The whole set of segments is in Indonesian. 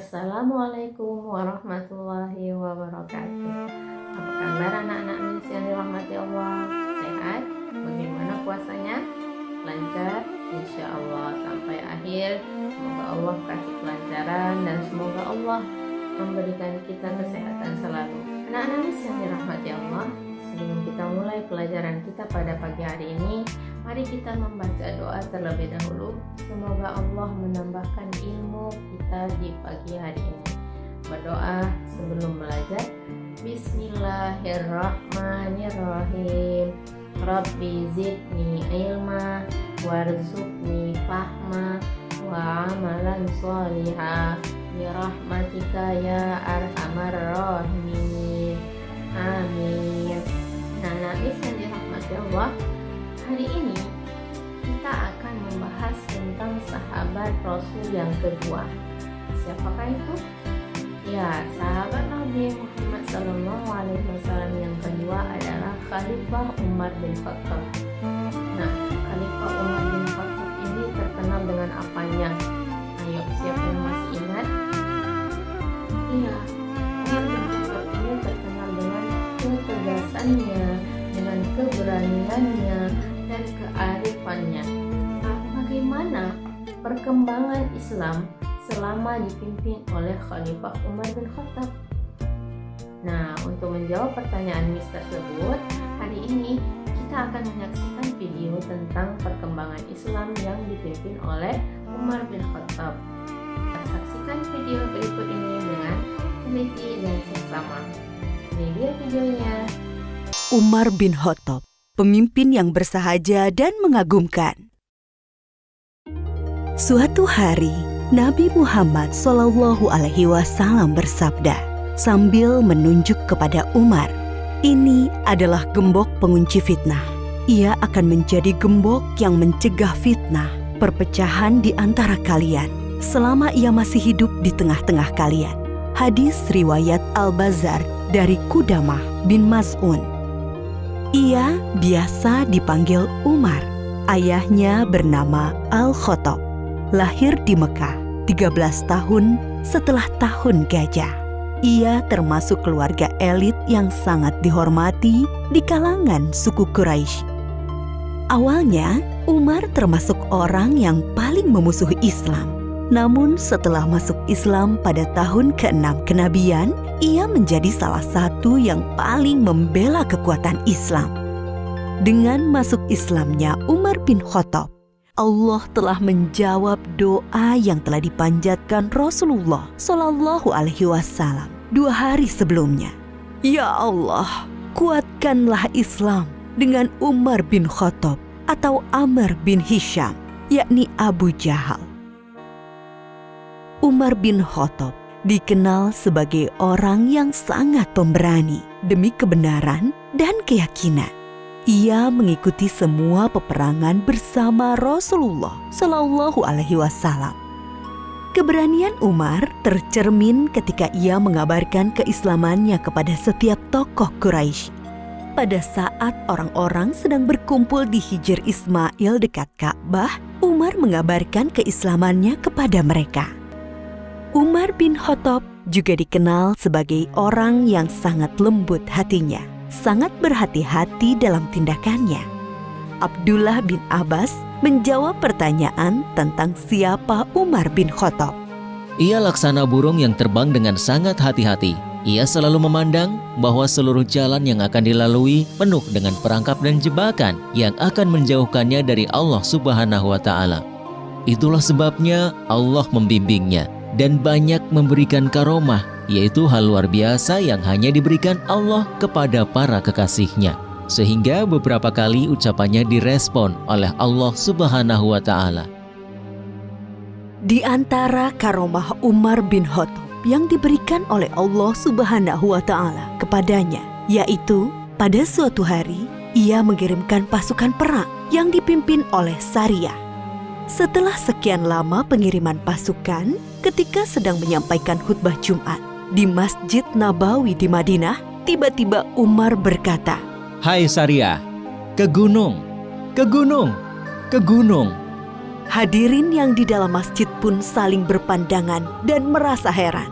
Assalamualaikum warahmatullahi wabarakatuh. Apa kabar anak-anak Miss yang dirahmati Allah? Sehat? Bagaimana puasanya? Lancar? Insya Allah sampai akhir. Semoga Allah kasih kelancaran dan semoga Allah memberikan kita kesehatan selalu. Anak-anak Miss yang dirahmati Allah, sebelum kita mulai pelajaran kita pada pagi hari ini, mari kita membaca doa terlebih dahulu. Semoga Allah menambahkan ilmu kita di pagi hari ini. Berdoa sebelum belajar. Bismillahirrahmanirrahim. Rabbi zidni ilma warzuqni fahma wa amalan sholihah birahmatika ya arhamar rahimin. Amin. Nah, Nabi yang dirahmati Allah, hari ini kita akan membahas tentang sahabat Rasul yang kedua. Siapakah itu? Ya, sahabat Nabi Muhammad SAW yang kedua adalah Khalifah Umar bin Khattab. Nah, Khalifah Umar bin Khattab ini terkenal dengan apanya? Ayo, siapa yang masih ingat? Iya, Umar bin Khattab ini terkenal dengan ketegasannya, dengan keberaniannya, dan kearifannya. Nah, bagaimana perkembangan Islam selama dipimpin oleh Khalifah Umar bin Khattab? Nah, untuk menjawab pertanyaan Miss tersebut, hari ini kita akan menyaksikan video tentang perkembangan Islam yang dipimpin oleh Umar bin Khattab. Kita saksikan video berikut ini dengan teliti dan seksama. Ini dia videonya. Umar bin Khattab, pemimpin yang bersahaja dan mengagumkan. Suatu hari, Nabi Muhammad SAW bersabda sambil menunjuk kepada Umar, "Ini adalah gembok pengunci fitnah. Ia akan menjadi gembok yang mencegah fitnah, perpecahan di antara kalian selama ia masih hidup di tengah-tengah kalian." Hadis riwayat Al-Bazzar dari Qudamah bin Maz'un. Ia biasa dipanggil Umar. Ayahnya bernama Al-Khattab. Lahir di Mekah 13 tahun setelah tahun gajah. Ia termasuk keluarga elit yang sangat dihormati di kalangan suku Quraisy. Awalnya, Umar termasuk orang yang paling memusuhi Islam. Namun setelah masuk Islam pada tahun ke-6 kenabian, ia menjadi salah satu yang paling membela kekuatan Islam. Dengan masuk Islamnya Umar bin Khattab, Allah telah menjawab doa yang telah dipanjatkan Rasulullah SAW 2 hari sebelumnya. Ya Allah, kuatkanlah Islam dengan Umar bin Khattab atau Amr bin Hisham, yakni Abu Jahal. Umar bin Khattab dikenal sebagai orang yang sangat pemberani demi kebenaran dan keyakinan. Ia mengikuti semua peperangan bersama Rasulullah SAW. Keberanian Umar tercermin ketika ia mengabarkan keislamannya kepada setiap tokoh Quraisy. Pada saat orang-orang sedang berkumpul di Hijr Ismail dekat Ka'bah, Umar mengabarkan keislamannya kepada mereka. Umar bin Khattab juga dikenal sebagai orang yang sangat lembut hatinya, sangat berhati-hati dalam tindakannya. Abdullah bin Abbas menjawab pertanyaan tentang siapa Umar bin Khattab. Ia laksana burung yang terbang dengan sangat hati-hati. Ia selalu memandang bahwa seluruh jalan yang akan dilalui penuh dengan perangkap dan jebakan yang akan menjauhkannya dari Allah Subhanahu wa Ta'ala. Itulah sebabnya Allah membimbingnya dan banyak memberikan karomah, yaitu hal luar biasa yang hanya diberikan Allah kepada para kekasihnya. Sehingga beberapa kali ucapannya direspon oleh Allah Subhanahu wa Ta'ala. Di antara karomah Umar bin Khattab yang diberikan oleh Allah Subhanahu wa Ta'ala kepadanya, yaitu pada suatu hari ia mengirimkan pasukan perang yang dipimpin oleh Sariyah. Setelah sekian lama pengiriman pasukan, ketika sedang menyampaikan khutbah Jumat di Masjid Nabawi di Madinah, tiba-tiba Umar berkata, "Hai Sariyah, ke gunung, ke gunung, ke gunung." Hadirin yang di dalam masjid pun saling berpandangan dan merasa heran.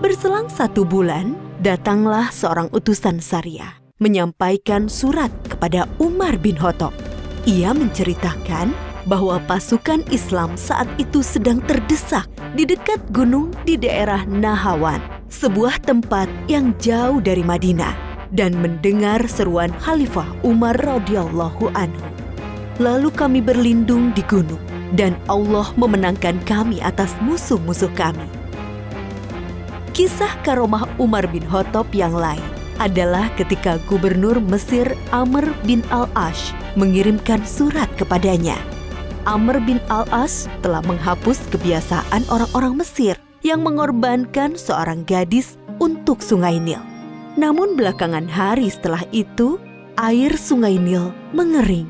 Berselang 1 bulan, datanglah seorang utusan syariah menyampaikan surat kepada Umar bin Khattab. Ia menceritakan bahwa pasukan Islam saat itu sedang terdesak di dekat gunung di daerah Nahawan, sebuah tempat yang jauh dari Madinah, dan mendengar seruan Khalifah Umar radhiyallahu anhu. Lalu kami berlindung di gunung, dan Allah memenangkan kami atas musuh-musuh kami. Kisah karomah Umar bin Khattab yang lain adalah ketika Gubernur Mesir Amr bin Al-Ash mengirimkan surat kepadanya. Amr bin Al-Ash telah menghapus kebiasaan orang-orang Mesir yang mengorbankan seorang gadis untuk Sungai Nil. Namun belakangan hari setelah itu, air Sungai Nil mengering.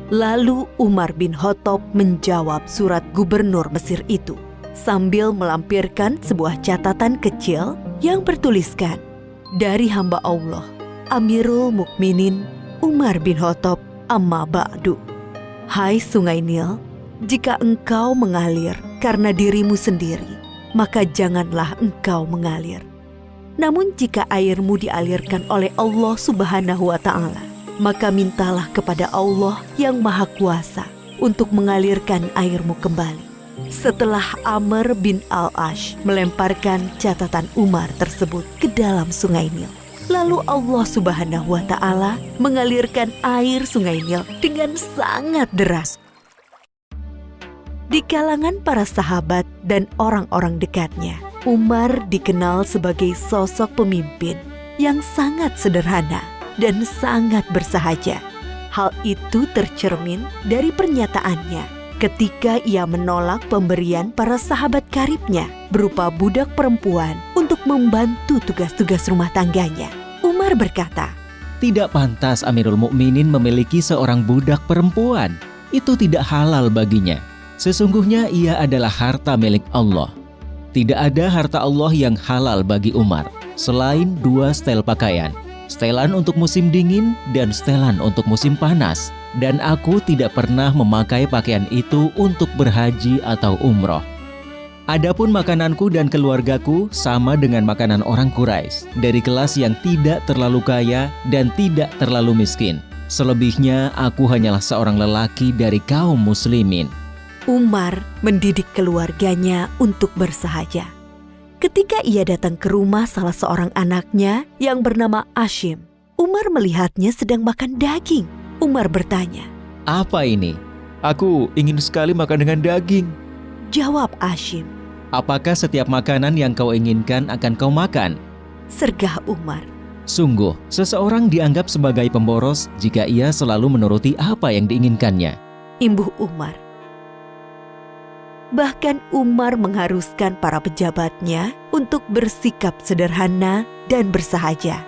Lalu Umar bin Khattab menjawab surat gubernur Mesir itu sambil melampirkan sebuah catatan kecil yang bertuliskan, "Dari hamba Allah, Amirul Mukminin Umar bin Khattab, amma ba'du. Hai Sungai Nil, jika engkau mengalir karena dirimu sendiri, maka janganlah engkau mengalir. Namun jika airmu dialirkan oleh Allah Subhanahu wa Ta'ala, maka mintalah kepada Allah yang Maha Kuasa untuk mengalirkan airmu kembali." Setelah Amr bin Al-Ash melemparkan catatan Umar tersebut ke dalam Sungai Nil, lalu Allah Subhanahu wa Ta'ala mengalirkan air Sungai Nil dengan sangat deras. Di kalangan para sahabat dan orang-orang dekatnya, Umar dikenal sebagai sosok pemimpin yang sangat sederhana dan sangat bersahaja. Hal itu tercermin dari pernyataannya ketika ia menolak pemberian para sahabat karibnya berupa budak perempuan untuk membantu tugas-tugas rumah tangganya. Umar berkata, Tidak pantas Amirul Mukminin memiliki seorang budak perempuan. Itu tidak halal baginya. Sesungguhnya ia adalah harta milik Allah. Tidak ada harta Allah yang halal bagi Umar selain 2 setel pakaian. Setelan untuk musim dingin dan setelan untuk musim panas. Dan aku tidak pernah memakai pakaian itu untuk berhaji atau umroh. Adapun makananku dan keluargaku sama dengan makanan orang Quraisy, dari kelas yang tidak terlalu kaya dan tidak terlalu miskin. Selebihnya aku hanyalah seorang lelaki dari kaum muslimin. Umar mendidik keluarganya untuk bersahaja. Ketika ia datang ke rumah salah seorang anaknya yang bernama Hashim, Umar melihatnya sedang makan daging. Umar bertanya, Apa ini? Aku ingin sekali makan dengan daging. Jawab Hashim, Apakah setiap makanan yang kau inginkan akan kau makan? Sergah Umar. Sungguh, seseorang dianggap sebagai pemboros jika ia selalu menuruti apa yang diinginkannya. Imbuh Umar. Bahkan Umar mengharuskan para pejabatnya untuk bersikap sederhana dan bersahaja.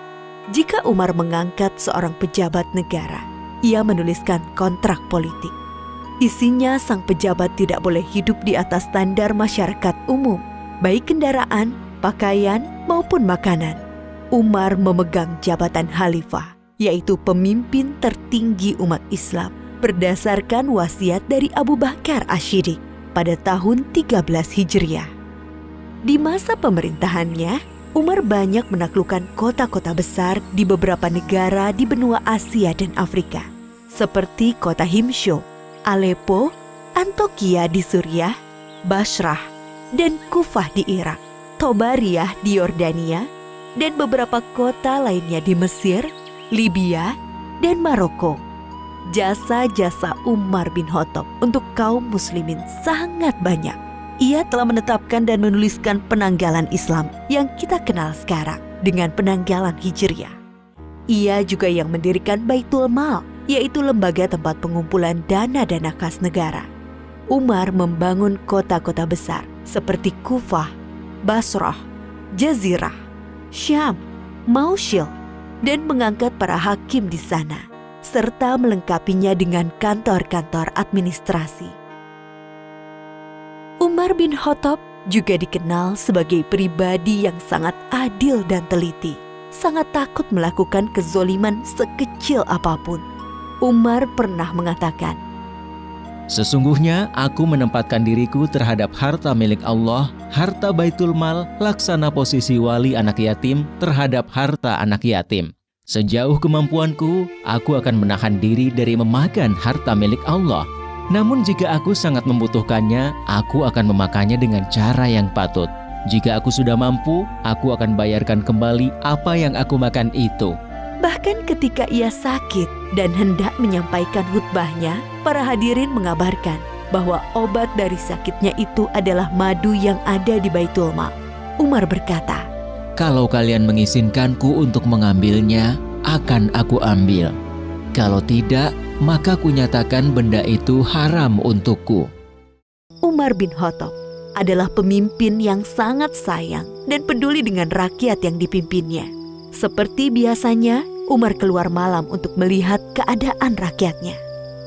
Jika Umar mengangkat seorang pejabat negara, ia menuliskan kontrak politik. Isinya sang pejabat tidak boleh hidup di atas standar masyarakat umum, baik kendaraan, pakaian, maupun makanan. Umar memegang jabatan khalifah, yaitu pemimpin tertinggi umat Islam, berdasarkan wasiat dari Abu Bakar Asy-Siddiq pada tahun 13 Hijriah. Di masa pemerintahannya, Umar banyak menaklukkan kota-kota besar di beberapa negara di benua Asia dan Afrika, seperti kota Himsho, Aleppo, Antokia di Suriah, Basrah, dan Kufah di Irak, Tobariyah di Yordania, dan beberapa kota lainnya di Mesir, Libya, dan Maroko. Jasa-jasa Umar bin Khattab untuk kaum muslimin sangat banyak. Ia telah menetapkan dan menuliskan penanggalan Islam yang kita kenal sekarang dengan penanggalan Hijriah. Ia juga yang mendirikan Baitul Mal, yaitu lembaga tempat pengumpulan dana-dana kas negara. Umar membangun kota-kota besar seperti Kufah, Basrah, Jazirah, Syam, Mausil, dan mengangkat para hakim di sana, serta melengkapinya dengan kantor-kantor administrasi. Umar bin Khattab juga dikenal sebagai pribadi yang sangat adil dan teliti, sangat takut melakukan kezoliman sekecil apapun. Umar pernah mengatakan, Sesungguhnya aku menempatkan diriku terhadap harta milik Allah, harta Baitul Mal, laksana posisi wali anak yatim terhadap harta anak yatim. Sejauh kemampuanku, aku akan menahan diri dari memakan harta milik Allah. Namun jika aku sangat membutuhkannya, aku akan memakannya dengan cara yang patut. Jika aku sudah mampu, aku akan bayarkan kembali apa yang aku makan itu. Bahkan ketika ia sakit dan hendak menyampaikan khutbahnya, para hadirin mengabarkan bahwa obat dari sakitnya itu adalah madu yang ada di Baitul Mal. Umar berkata, "Kalau kalian mengizinkanku untuk mengambilnya, akan aku ambil. Kalau tidak, maka kunyatakan benda itu haram untukku." Umar bin Khattab adalah pemimpin yang sangat sayang dan peduli dengan rakyat yang dipimpinnya. Seperti biasanya, Umar keluar malam untuk melihat keadaan rakyatnya.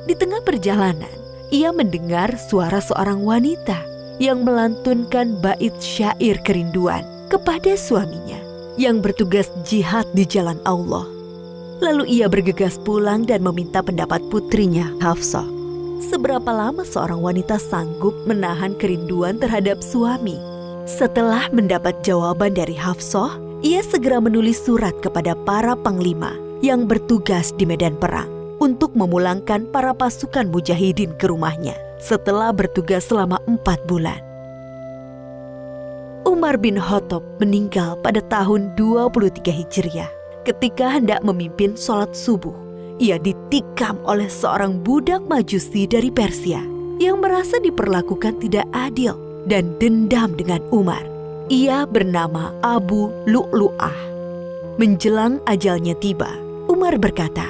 Di tengah perjalanan, ia mendengar suara seorang wanita yang melantunkan bait syair kerinduan kepada suaminya yang bertugas jihad di jalan Allah. Lalu ia bergegas pulang dan meminta pendapat putrinya, Hafsah. Seberapa lama seorang wanita sanggup menahan kerinduan terhadap suami? Setelah mendapat jawaban dari Hafsah, ia segera menulis surat kepada para panglima yang bertugas di medan perang untuk memulangkan para pasukan mujahidin ke rumahnya setelah bertugas selama 4 bulan. Umar bin Khattab meninggal pada tahun 23 Hijriah. Ketika hendak memimpin sholat subuh, ia ditikam oleh seorang budak Majusi dari Persia yang merasa diperlakukan tidak adil dan dendam dengan Umar. Ia bernama Abu Lu'lu'ah. Menjelang ajalnya tiba, Umar berkata,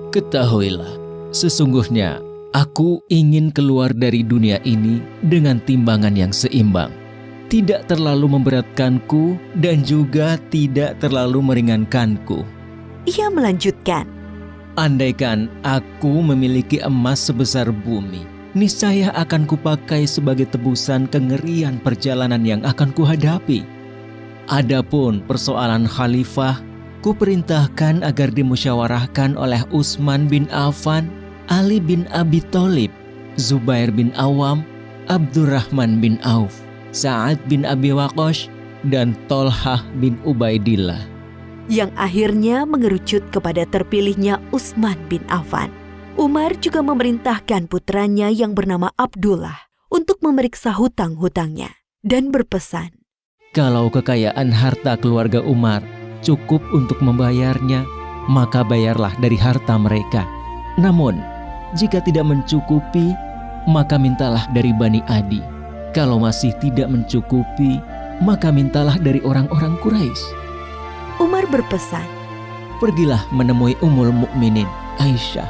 "Ketahuilah, sesungguhnya aku ingin keluar dari dunia ini dengan timbangan yang seimbang. Tidak terlalu memberatkanku dan juga tidak terlalu meringankanku." Ia melanjutkan, "Andaikan aku memiliki emas sebesar bumi, niscaya akan kupakai sebagai tebusan kengerian perjalanan yang akan kuhadapi. Adapun persoalan khalifah, kuperintahkan agar dimusyawarahkan oleh Utsman bin Affan, Ali bin Abi Thalib, Zubair bin Awam, Abdurrahman bin Auf, Sa'ad bin Abi Waqqas, dan Tolhah bin Ubaidillah." yang akhirnya mengerucut kepada terpilihnya Utsman bin Affan. Umar juga memerintahkan putranya yang bernama Abdullah untuk memeriksa hutang-hutangnya dan berpesan, "Kalau kekayaan harta keluarga Umar cukup untuk membayarnya, maka bayarlah dari harta mereka. Namun, jika tidak mencukupi, maka mintalah dari Bani Adi. Kalau masih tidak mencukupi, maka mintalah dari orang-orang Quraisy." Umar berpesan, "Pergilah menemui Ummul Mukminin Aisyah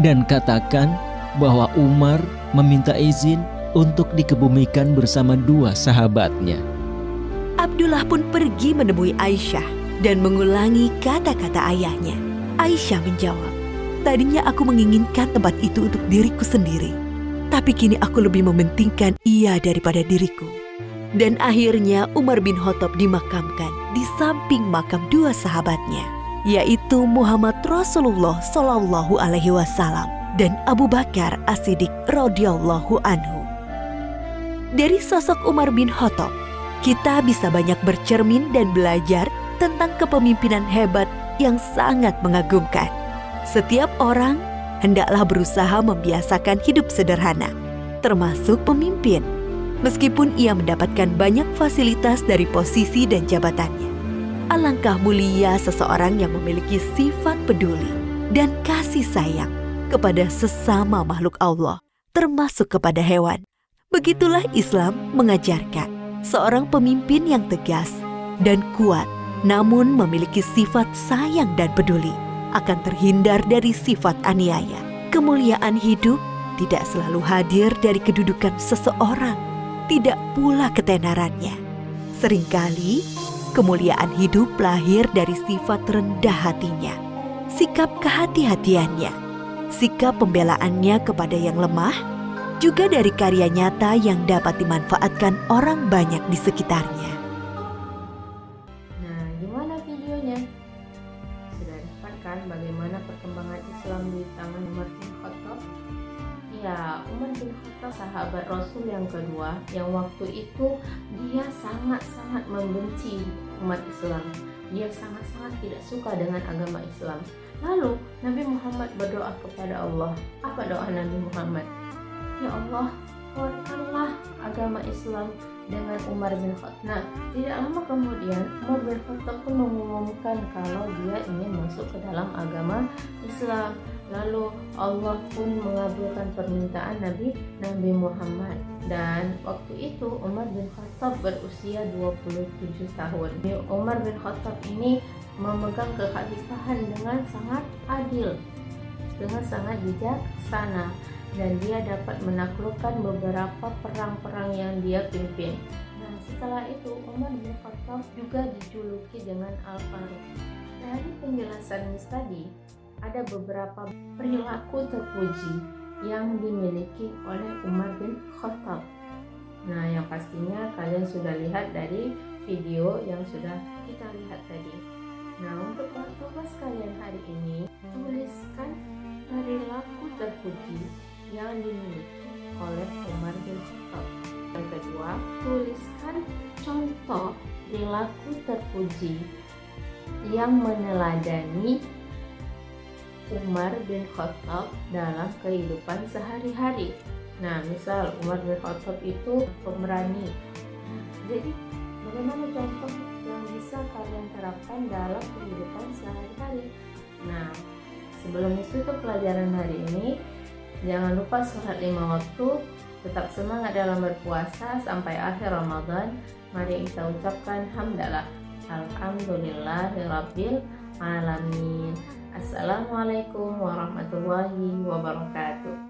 dan katakan bahwa Umar meminta izin untuk dikebumikan bersama 2 sahabatnya." Abdullah pun pergi menemui Aisyah dan mengulangi kata-kata ayahnya. Aisyah menjawab, "Tadinya aku menginginkan tempat itu untuk diriku sendiri, tapi kini aku lebih mementingkan ia daripada diriku." Dan akhirnya Umar bin Khattab dimakamkan di samping makam 2 sahabatnya, yaitu Muhammad Rasulullah Shallallahu Alaihi Wasallam dan Abu Bakar As-Siddiq radhiyallahu anhu. Dari sosok Umar bin Khattab, kita bisa banyak bercermin dan belajar tentang kepemimpinan hebat yang sangat mengagumkan. Setiap orang hendaklah berusaha membiasakan hidup sederhana, termasuk pemimpin. Meskipun ia mendapatkan banyak fasilitas dari posisi dan jabatannya, alangkah mulia seseorang yang memiliki sifat peduli dan kasih sayang kepada sesama makhluk Allah, termasuk kepada hewan. Begitulah Islam mengajarkan seorang pemimpin yang tegas dan kuat, namun memiliki sifat sayang dan peduli, akan terhindar dari sifat aniaya. Kemuliaan hidup tidak selalu hadir dari kedudukan seseorang, tidak pula ketenarannya. Seringkali kemuliaan hidup lahir dari sifat rendah hatinya, sikap kehati-hatiannya, sikap pembelaannya kepada yang lemah, juga dari karya nyata yang dapat dimanfaatkan orang banyak di sekitarnya. Nah, gimana videonya? Sudah dapatkan bagaimana perkembangan Islam di tangan Umar bin Khattab? Ya, Umar bin Khattab sahabat Rasul yang kedua yang waktu itu dia sangat-sangat membenci umat Islam. Dia sangat-sangat tidak suka dengan agama Islam. Lalu Nabi Muhammad berdoa kepada Allah. Apa doa Nabi Muhammad? Ya Allah, kuatkanlah agama Islam dengan Umar bin Khattab. Nah, tidak lama kemudian Umar bin Khattab pun mengumumkan kalau dia ingin masuk ke dalam agama Islam. Lalu Allah pun mengabulkan permintaan Nabi Muhammad. Dan waktu itu Umar bin Khattab berusia 27 tahun. Umar bin Khattab ini memegang kekhalifahan dengan sangat adil, dengan sangat bijaksana, dan dia dapat menaklukkan beberapa perang-perang yang dia pimpin. Nah, setelah itu Umar bin Khattab juga dijuluki dengan Al-Faruq. Dari penjelasan tadi, ada beberapa perilaku terpuji yang dimiliki oleh Umar bin Khattab. Nah, yang pastinya kalian sudah lihat dari video yang sudah kita lihat tadi. Nah, untuk tugas kalian hari ini, tuliskan perilaku terpuji yang dimiliki oleh Umar bin Khattab. Yang kedua, tuliskan contoh perilaku terpuji yang meneladani Umar bin Khattab dalam kehidupan sehari-hari. Nah, misal Umar bin Khattab itu pemberani. Jadi, bagaimana contoh yang bisa kalian terapkan dalam kehidupan sehari-hari? Nah, sebelum itu pelajaran hari ini, jangan lupa sholat 5 waktu, tetap semangat dalam berpuasa sampai akhir Ramadan. Mari kita ucapkan hamdalah. Alhamdulillahirabbil alamin. Assalamualaikum warahmatullahi wabarakatuh.